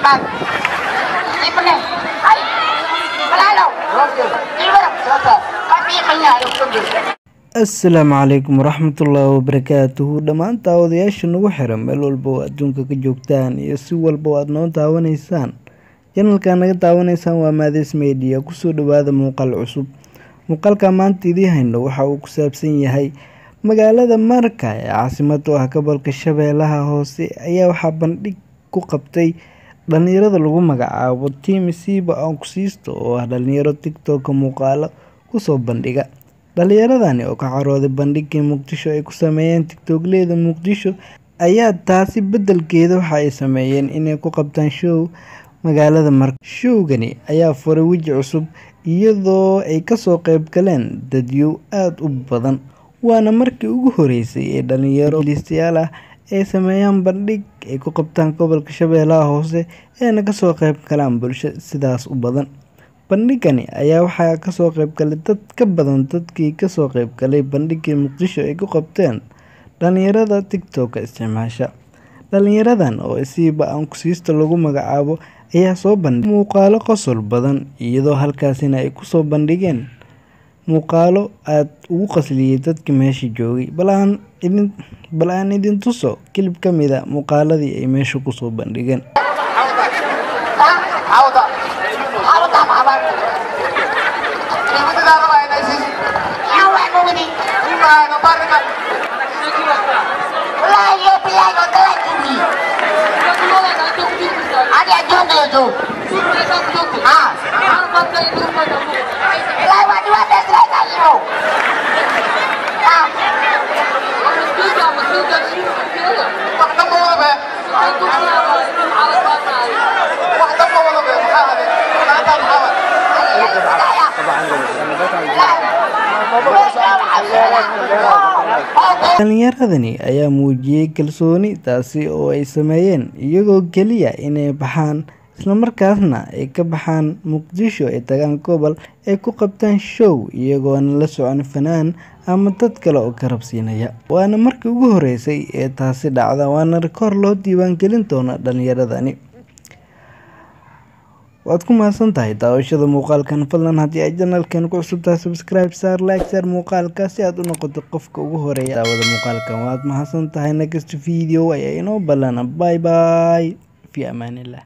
bang. Ipne. Ay. Malalo. Ibar. Papi kanya yung السلام عليكم ورحمة الله وبركاته دمان تاودياش نوgu xiran meel walba oo adduunka ka joogtaan iyo si walba oo aad noo daawanaysaan channelka naga daawanaysaan waa Maadis Media kusoo dhawaada muuqaal cusub muuqaalka maanta idin hayno waxa uu ku saabsan yahay magaalada Marka ee caasimadda ah gobolka Shabeellaha Hoose ayaa waxa bandhig ku qabtay dhalinyarada lagu magacaabo Team Siba aan ku siisto oo ah dhalinyaro TikTok muuqaalo ku soo bandhiga dhalinyaradani oo ka carooday bandhigii Muqdisho ay ku sameeyeen TikTok-leeda Muqdisho ayaa taasi bedelkeeda waxa ay sameeyeen inay ku qabtaan show magaalada Marka showgani ayaa furay waji cusub iyadoo ay ka soo qayb galeen dadyo aad u badan waana markii ugu horeysay ee dhalinyaro liistayaal ah ay sameeyaan bandhig ay ku qabtaan gobolka Shabeellaha Hoose ee ka soo qayb galaan bulsho sidaas u badan bandhigani ayaa waxa ka soo qayb galay dad ka badan dadkii ka soo qayb galay bandhigii Muqdisho ay ku qabteen dhalinyarada TikTok isticmaasha dhalinyaradan oo Siba aan ku siisto lagu magacaabo ayaa soo bandhigay muuqaalo qosol badan iyadoo halkaasina ay ku soo bandhigeen muuqaalo aad ugu qasliyay dadkii meesha joogay balaan idin tuso clip kamid ah muuqaaladii ay meesha ku soo bandhigeen dhalinyaradani ayaa muujiyay kalsooni taasi oo ay sameeyeen iyagoo kaliya inay baxaan isla markaasna ay ka baxaan Muqdisho ay tagaan gobol ay ku qabtaan show iyagoo aan la socon fanaan ama dad kale oo ka rabsiinaya waana markii ugu horeysay ee taasi dhacda waana rikoor loo diiwaan gelin doona dhalinyaradani waad ku mahadsantahay daawashada muuqaalkan fadlan haddii ay channelkan ku cusub tahay subscribe saar like saar muuqaalka si aad u noqoto qofka ugu horeeya daawada muuqaalkan waad mahadsantahay next video ayaa inoo balana bye bye fi amaanillah